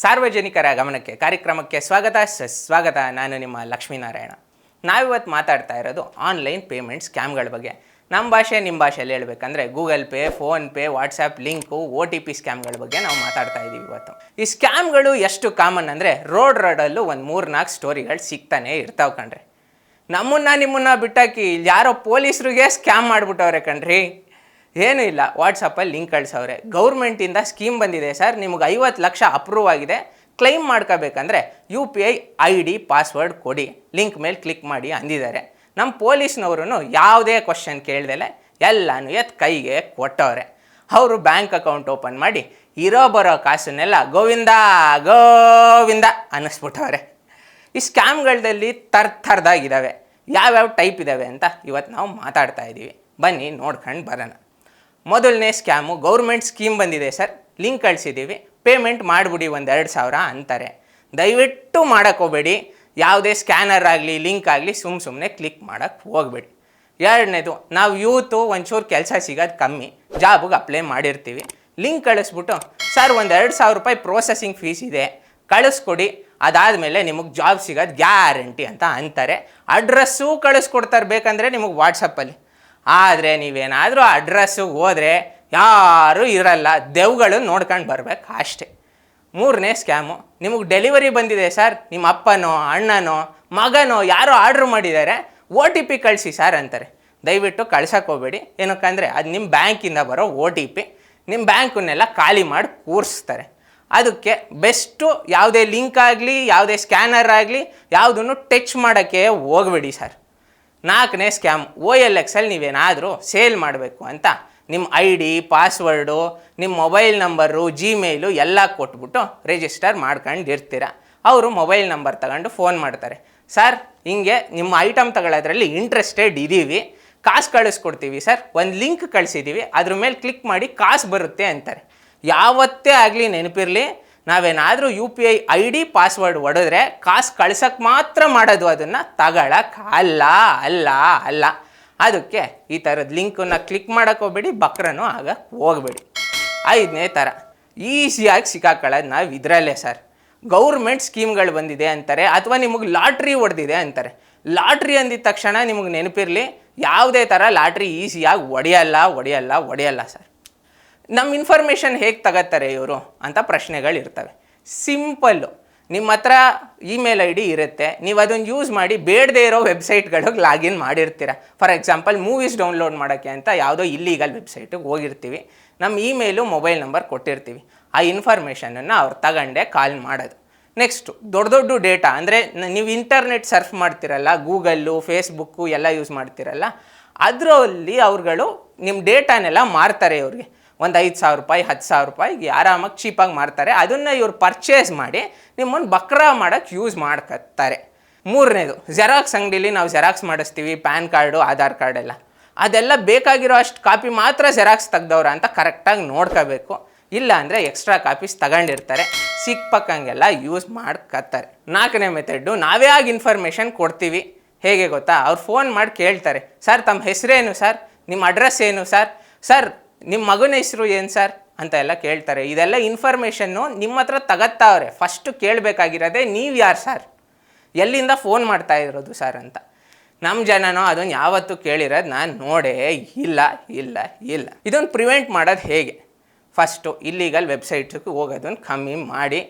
ಸಾರ್ವಜನಿಕರ ಗಮನಕ್ಕೆ ಕಾರ್ಯಕ್ರಮಕ್ಕೆ ಸ್ವಾಗತ. ನಾನು ನಿಮ್ಮ ಲಕ್ಷ್ಮೀನಾರಾಯಣ. ನಾವಿವತ್ತು ಮಾತಾಡ್ತಾ ಇರೋದು ಆನ್ಲೈನ್ ಪೇಮೆಂಟ್ ಸ್ಕ್ಯಾಮ್ಗಳ ಬಗ್ಗೆ. ನಮ್ಮ ಭಾಷೆ ನಿಮ್ಮ ಭಾಷೆಯಲ್ಲಿ ಹೇಳ್ಬೇಕಂದ್ರೆ Google pay, PhonePe, WhatsApp link, OTP ಸ್ಕ್ಯಾಮ್ಗಳ ಬಗ್ಗೆ ನಾವು ಮಾತಾಡ್ತಾ ಇದ್ದೀವಿ ಇವತ್ತು. ಈ ಸ್ಕ್ಯಾಮ್ಗಳು ಎಷ್ಟು ಕಾಮನ್ ಅಂದರೆ ರೋಡಲ್ಲೂ ಒಂದು 3-4 ಸ್ಟೋರಿಗಳು ಸಿಗ್ತಾನೆ ಇರ್ತಾವೆ ಕಣ್ರಿ. ನಿಮ್ಮನ್ನ ಬಿಟ್ಟಾಕಿ ಯಾರೋ ಪೊಲೀಸರಿಗೆ ಸ್ಕ್ಯಾಮ್ ಮಾಡಿಬಿಟ್ಟವ್ರೆ ಕಣ್ರಿ. ಏನೂ ಇಲ್ಲ, ವಾಟ್ಸಪ್ಪಲ್ಲಿ ಲಿಂಕ್ ಕಳಿಸವ್ರೆ. ಗೌರ್ಮೆಂಟಿಂದ ಸ್ಕೀಮ್ ಬಂದಿದೆ ಸರ್, ನಿಮಗೆ 50 ಲಕ್ಷ ಅಪ್ರೂವ್ ಆಗಿದೆ, ಕ್ಲೈಮ್ ಮಾಡ್ಕೋಬೇಕಂದ್ರೆ UPI ID ಪಾಸ್ವರ್ಡ್ ಕೊಡಿ, ಲಿಂಕ್ ಮೇಲೆ ಕ್ಲಿಕ್ ಮಾಡಿ ಅಂದಿದ್ದಾರೆ. ನಮ್ಮ ಪೊಲೀಸ್ನವರು ಯಾವುದೇ ಕ್ವಶನ್ ಕೇಳ್ದಲೆ ಎಲ್ಲನೂ ಕೈಗೆ ಕೊಟ್ಟವ್ರೆ. ಅವರು ಬ್ಯಾಂಕ್ ಅಕೌಂಟ್ ಓಪನ್ ಮಾಡಿ ಬರೋ ಕಾಸನ್ನೆಲ್ಲ ಗೋವಿಂದ ಗೋವಿಂದ ಅನ್ನಿಸ್ಬಿಟ್ಟವ್ರೆ. ಈ ಸ್ಕ್ಯಾಮ್ಗಳಲ್ಲಿ ಥರದಾಗಿದ್ದಾವೆ. ಯಾವ್ಯಾವ ಟೈಪ್ ಇದ್ದಾವೆ ಅಂತ ಇವತ್ತು ನಾವು ಮಾತಾಡ್ತಾ ಇದ್ದೀವಿ. ಬನ್ನಿ ನೋಡ್ಕೊಂಡು ಬರೋಣ. ಮೊದಲನೇ ಸ್ಕ್ಯಾಮು, ಗೌರ್ಮೆಂಟ್ ಸ್ಕೀಮ್ ಬಂದಿದೆ ಸರ್, ಲಿಂಕ್ ಕಳಿಸಿದ್ದೀವಿ, ಪೇಮೆಂಟ್ ಮಾಡಿಬಿಡಿ 2,000 ಅಂತಾರೆ. ದಯವಿಟ್ಟು ಮಾಡೋಕ್ಕೋಗ್ಬೇಡಿ. ಯಾವುದೇ ಸ್ಕ್ಯಾನರ್ ಆಗಲಿ ಲಿಂಕ್ ಆಗಲಿ ಸುಮ್ಮನೆ ಕ್ಲಿಕ್ ಮಾಡೋಕ್ಕೆ ಹೋಗಬೇಡಿ. ಎರಡನೇದು, ನಾವು ಯೂತು ಒಂಚೂರು ಕೆಲಸ ಸಿಗೋದು ಕಮ್ಮಿ, ಜಾಬಿಗೆ ಅಪ್ಲೈ ಮಾಡಿರ್ತೀವಿ. ಲಿಂಕ್ ಕಳಿಸ್ಬಿಟ್ಟು ಸರ್ 2,000 ರೂಪಾಯಿ ಪ್ರೋಸೆಸಿಂಗ್ ಫೀಸ್ ಇದೆ, ಕಳಿಸ್ಕೊಡಿ, ಅದಾದಮೇಲೆ ನಿಮಗೆ ಜಾಬ್ ಸಿಗೋದು ಗ್ಯಾರಂಟಿ ಅಂತ ಅಂತಾರೆ. ಅಡ್ರೆಸ್ಸು ಕಳಿಸ್ಕೊಡ್ತಾರೆ ಬೇಕಂದರೆ ನಿಮಗೆ ವಾಟ್ಸಪ್ಪಲ್ಲಿ. ಆದರೆ ನೀವೇನಾದರೂ ಅಡ್ರೆಸ್ಸಿಗೆ ಹೋದರೆ ಯಾರೂ ಇರಲ್ಲ, ದೆವ್ಗಳು ನೋಡ್ಕೊಂಡು ಬರ್ಬೇಕು ಅಷ್ಟೇ. ಮೂರನೇ ಸ್ಕ್ಯಾಮು, ನಿಮಗೆ ಡೆಲಿವರಿ ಬಂದಿದೆ ಸರ್, ನಿಮ್ಮ ಅಪ್ಪನೋ ಅಣ್ಣನೋ ಮಗನೋ ಯಾರೋ ಆರ್ಡ್ರ್ ಮಾಡಿದ್ದಾರೆ, OTP ಕಳಿಸಿ ಸರ್ ಅಂತಾರೆ. ದಯವಿಟ್ಟು ಕಳ್ಸೋಕೆ ಹೋಗಬೇಡಿ. ಏನಕ್ಕಂದರೆ ಅದು ನಿಮ್ಮ ಬ್ಯಾಂಕಿಂದ ಬರೋ OTP, ನಿಮ್ಮ ಬ್ಯಾಂಕನ್ನೆಲ್ಲ ಖಾಲಿ ಮಾಡಿ ಕೂರಿಸ್ತಾರೆ. ಅದಕ್ಕೆ ಬೆಸ್ಟು ಯಾವುದೇ ಲಿಂಕ್ ಆಗಲಿ ಯಾವುದೇ ಸ್ಕ್ಯಾನರ್ ಆಗಲಿ ಯಾವುದನ್ನು ಟಚ್ ಮಾಡೋಕ್ಕೆ ಹೋಗಬೇಡಿ ಸರ್. ನಾಲ್ಕನೇ ಸ್ಕ್ಯಾಮ್, OLXಲ್ಲಿ ನೀವೇನಾದರೂ ಸೇಲ್ ಮಾಡಬೇಕು ಅಂತ ನಿಮ್ಮ ID ಪಾಸ್ವರ್ಡು, ನಿಮ್ಮ ಮೊಬೈಲ್ ನಂಬರು, ಜಿಮೇಲು ಎಲ್ಲ ಕೊಟ್ಬಿಟ್ಟು ರಿಜಿಸ್ಟರ್ ಮಾಡ್ಕೊಂಡಿರ್ತೀರ. ಅವರು ಮೊಬೈಲ್ ನಂಬರ್ ತಗೊಂಡು ಫೋನ್ ಮಾಡ್ತಾರೆ, ಸರ್ ಹಿಂಗೆ ನಿಮ್ಮ ಐಟಮ್ ತಗೊಳ್ಳೋದ್ರಲ್ಲಿ ಇಂಟ್ರೆಸ್ಟೆಡ್ ಇದ್ದೀವಿ, ಕಾಸು ಕಳಿಸ್ಕೊಡ್ತೀವಿ ಸರ್, ಒಂದು ಲಿಂಕ್ ಕಳಿಸಿದ್ದೀವಿ, ಅದ್ರ ಮೇಲೆ ಕ್ಲಿಕ್ ಮಾಡಿ ಕಾಸು ಬರುತ್ತೆ ಅಂತಾರೆ. ಯಾವತ್ತೇ ಆಗಲಿ ನೆನಪಿರಲಿ, ನಾವೇನಾದರೂ UPI ID ಪಾಸ್ವರ್ಡ್ ಹೊಡೆದ್ರೆ ಕಾಸು ಕಳ್ಸೋಕ್ಕೆ ಮಾತ್ರ ಮಾಡೋದು, ಅದನ್ನು ತಗೊಳಕ್ಕೆ ಅಲ್ಲ. ಅದಕ್ಕೆ ಈ ಥರದ ಲಿಂಕನ್ನು ಕ್ಲಿಕ್ ಮಾಡೋಕ್ಕೆ ಹೋಗ್ಬೇಡಿ, ಬಕ್ರನೂ ಆಗಕ್ಕೆ ಹೋಗಬೇಡಿ. ಐದನೇ ಥರ, ಈಸಿಯಾಗಿ ಸಿಕ್ಕಾಕೊಳ್ಳೋದು ನಾವು ಇದರಲ್ಲೇ ಸರ್. ಗೌರ್ಮೆಂಟ್ ಸ್ಕೀಮ್ಗಳು ಬಂದಿದೆ ಅಂತಾರೆ, ಅಥವಾ ನಿಮಗೆ ಲಾಟ್ರಿ ಹೊಡೆದಿದೆ ಅಂತಾರೆ. ಲಾಟ್ರಿ ಅಂದಿದ ತಕ್ಷಣ ನಿಮಗೆ ನೆನಪಿರಲಿ, ಯಾವುದೇ ಥರ ಲಾಟ್ರಿ ಈಸಿಯಾಗಿ ಹೊಡೆಯಲ್ಲ ಸರ್. ನಮ್ಮ ಇನ್ಫಾರ್ಮೇಷನ್ ಹೇಗೆ ತಗೋತಾರೆ ಇವರು ಅಂತ ಪ್ರಶ್ನೆಗಳಿರ್ತವೆ. ಸಿಂಪಲ್ಲು, ನಿಮ್ಮ ಹತ್ರ ಇಮೇಲ್ ID ಇರುತ್ತೆ, ನೀವು ಅದನ್ನು ಯೂಸ್ ಮಾಡಿ ಬೇಡದೇ ಇರೋ ವೆಬ್ಸೈಟ್ಗಳಿಗೆ ಲಾಗಿನ್ ಮಾಡಿರ್ತೀರ. ಫಾರ್ ಎಕ್ಸಾಂಪಲ್ ಮೂವೀಸ್ ಡೌನ್ಲೋಡ್ ಮಾಡೋಕ್ಕೆ ಅಂತ ಯಾವುದೋ ಇಲ್ಲೀಗಲ್ ವೆಬ್ಸೈಟಿಗೆ ಹೋಗಿರ್ತೀವಿ, ನಮ್ಮ ಇಮೇಲು ಮೊಬೈಲ್ ನಂಬರ್ ಕೊಟ್ಟಿರ್ತೀವಿ. ಆ ಇನ್ಫಾರ್ಮೇಷನನ್ನು ಅವ್ರು ತಗೊಂಡೇ ಕಾಲ್ ಮಾಡೋದು. ನೆಕ್ಸ್ಟು ದೊಡ್ಡ ಡೇಟಾ ಅಂದರೆ ನೀವು ಇಂಟರ್ನೆಟ್ ಸರ್ಫ್ ಮಾಡ್ತಿರಲ್ಲ, ಗೂಗಲ್ಲು ಫೇಸ್ಬುಕ್ಕು ಎಲ್ಲ ಯೂಸ್ ಮಾಡ್ತಿರಲ್ಲ, ಅದರಲ್ಲಿ ಅವ್ರುಗಳು ನಿಮ್ಮ ಡೇಟಾನೆಲ್ಲ ಮಾರ್ತಾರೆ. ಇವ್ರಿಗೆ ಒಂದು 5,000 ರೂಪಾಯಿ 10,000 ರೂಪಾಯಿಗೆ ಆರಾಮಾಗಿ ಚೀಪಾಗಿ ಮಾರ್ತಾರೆ. ಅದನ್ನು ಇವ್ರು ಪರ್ಚೇಸ್ ಮಾಡಿ ನಿಮ್ಮನ್ನು ಬಕ್ರ ಮಾಡೋಕ್ಕೆ ಯೂಸ್ ಮಾಡ್ಕೊತಾರೆ. ಮೂರನೇದು, ಜೆರಾಕ್ಸ್ ಅಂಗಡಿಲಿ ನಾವು ಜೆರಾಕ್ಸ್ ಮಾಡಿಸ್ತೀವಿ, ಪ್ಯಾನ್ ಕಾರ್ಡು ಆಧಾರ್ ಕಾರ್ಡ್ ಎಲ್ಲ, ಅದೆಲ್ಲ ಬೇಕಾಗಿರೋ ಅಷ್ಟು ಕಾಪಿ ಮಾತ್ರ ಜೆರಾಕ್ಸ್ ತೆಗ್ದವ್ರ ಅಂತ ಕರೆಕ್ಟಾಗಿ ನೋಡ್ಕೋಬೇಕು. ಇಲ್ಲ ಅಂದರೆ ಎಕ್ಸ್ಟ್ರಾ ಕಾಪೀಸ್ ತಗೊಂಡಿರ್ತಾರೆ, ಸಿಕ್ಪಕ್ಕಂಗೆಲ್ಲ ಯೂಸ್ ಮಾಡ್ಕೊತಾರೆ. ನಾಲ್ಕನೇ ಮೆಥಡ್ಡು, ನಾವೇ ಆಗಿ ಇನ್ಫಾರ್ಮೇಷನ್ ಕೊಡ್ತೀವಿ. ಹೇಗೆ ಗೊತ್ತಾ, ಅವ್ರು ಫೋನ್ ಮಾಡಿ ಕೇಳ್ತಾರೆ, ಸರ್ ತಮ್ಮ ಹೆಸರೇನು ಸರ್, ನಿಮ್ಮ ಅಡ್ರೆಸ್ ಏನು ಸರ್ ನಿಮ್ಮ ಮಗನ ಹೆಸರು ಏನು ಸರ್ ಅಂತ ಎಲ್ಲ ಕೇಳ್ತಾರೆ. ಇದೆಲ್ಲ ಇನ್ಫಾರ್ಮೇಷನ್ನು ನಿಮ್ಮ ಹತ್ರ ತಗತ್ತಾವ್ರೆ. ಫಸ್ಟು ಕೇಳಬೇಕಾಗಿರೋದೆ ನೀವು ಯಾರು ಸರ್, ಎಲ್ಲಿಂದ ಫೋನ್ ಮಾಡ್ತಾ ಇರೋದು ಸರ್ ಅಂತ. ನಮ್ಮ ಜನನೋ ಅದನ್ನು ಯಾವತ್ತೂ ಕೇಳಿರೋದು ನಾನು ನೋಡೇ ಇಲ್ಲ. ಇದನ್ನು ಪ್ರಿವೆಂಟ್ ಮಾಡೋದು ಹೇಗೆ? ಫಸ್ಟು ಇಲ್ಲೀಗಲ್ ವೆಬ್ಸೈಟ್ಗೆ ಹೋಗೋದನ್ನು ಕಮ್ಮಿ ಮಾಡಿ,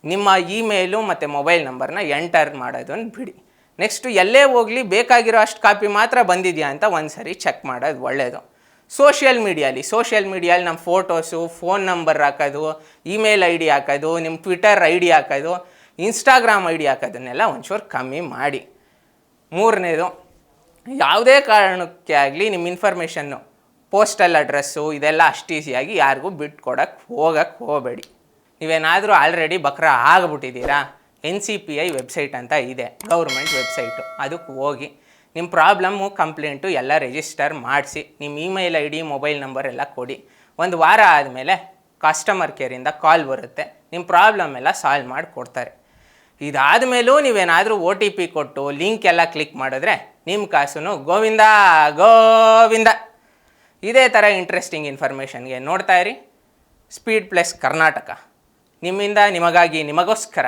ನಿಮ್ಮ ಇಮೇಲು ಮತ್ತು ಮೊಬೈಲ್ ನಂಬರ್ನ ಎಂಟರ್ ಮಾಡೋದನ್ನು ಬಿಡಿ. ನೆಕ್ಸ್ಟು ಎಲ್ಲೇ ಹೋಗಲಿ ಬೇಕಾಗಿರೋ ಅಷ್ಟು ಕಾಪಿ ಮಾತ್ರ ಬಂದಿದೆಯಾ ಅಂತ ಒಂದು ಸರಿ ಚೆಕ್ ಮಾಡೋದು ಒಳ್ಳೆಯದು. ಸೋಷಿಯಲ್ ಮೀಡಿಯಲ್ಲಿ ನಮ್ಮ ಫೋಟೋಸು, ಫೋನ್ ನಂಬರ್ ಹಾಕೋದು, ಇಮೇಲ್ ID ಹಾಕೋದು, ನಿಮ್ಮ ಟ್ವಿಟರ್ ID ಹಾಕೋದು, ಇನ್ಸ್ಟಾಗ್ರಾಮ್ ID ಹಾಕೋದನ್ನೆಲ್ಲ ಒಂಚೂರು ಕಮ್ಮಿ ಮಾಡಿ. ಮೂರನೇದು, ಯಾವುದೇ ಕಾರಣಕ್ಕೆ ಆಗಲಿ ನಿಮ್ಮ ಇನ್ಫಾರ್ಮೇಷನ್ನು ಪೋಸ್ಟಲ್ ಅಡ್ರೆಸ್ಸು ಇದೆಲ್ಲ ಅಷ್ಟು ಈಸಿಯಾಗಿ ಯಾರಿಗೂ ಬಿಟ್ಕೊಡಕ್ಕೆ ಹೋಗಬೇಡಿ. ನೀವೇನಾದರೂ ಆಲ್ರೆಡಿ ಬಕ್ರ ಆಗಿಬಿಟ್ಟಿದ್ದೀರಾ, NCPI ವೆಬ್ಸೈಟ್ ಅಂತ ಇದೆ, ಗೌರ್ಮೆಂಟ್ ವೆಬ್ಸೈಟು, ಅದಕ್ಕೆ ಹೋಗಿ ನಿಮ್ಮ ಪ್ರಾಬ್ಲಮ್ಮು ಕಂಪ್ಲೇಂಟು ಎಲ್ಲ ರಿಜಿಸ್ಟರ್ ಮಾಡಿಸಿ, ನಿಮ್ಮ ಇಮೇಲ್ ID ಮೊಬೈಲ್ ನಂಬರ್ ಎಲ್ಲ ಕೊಡಿ. ಒಂದು ವಾರ ಆದಮೇಲೆ ಕಸ್ಟಮರ್ ಕೇರಿಂದ ಕಾಲ್ ಬರುತ್ತೆ, ನಿಮ್ಮ ಪ್ರಾಬ್ಲಮ್ ಎಲ್ಲ ಸಾಲ್ವ್ ಮಾಡಿ ಕೊಡ್ತಾರೆ. ಇದಾದ ಮೇಲೂ ನೀವೇನಾದರೂ OTP ಕೊಟ್ಟು ಲಿಂಕ್ ಎಲ್ಲ ಕ್ಲಿಕ್ ಮಾಡಿದ್ರೆ ನಿಮ್ಮ ಕಾಸು ಗೋವಿಂದ. ಇದೇ ಥರ ಇಂಟ್ರೆಸ್ಟಿಂಗ್ ಇನ್ಫಾರ್ಮೇಷನ್ಗೆ ನೋಡ್ತಾ ಇರಿ ಸ್ಪೀಡ್ ಪ್ಲಸ್ ಕರ್ನಾಟಕ. ನಿಮ್ಮಿಂದ ನಿಮಗಾಗಿ ನಿಮಗೋಸ್ಕರ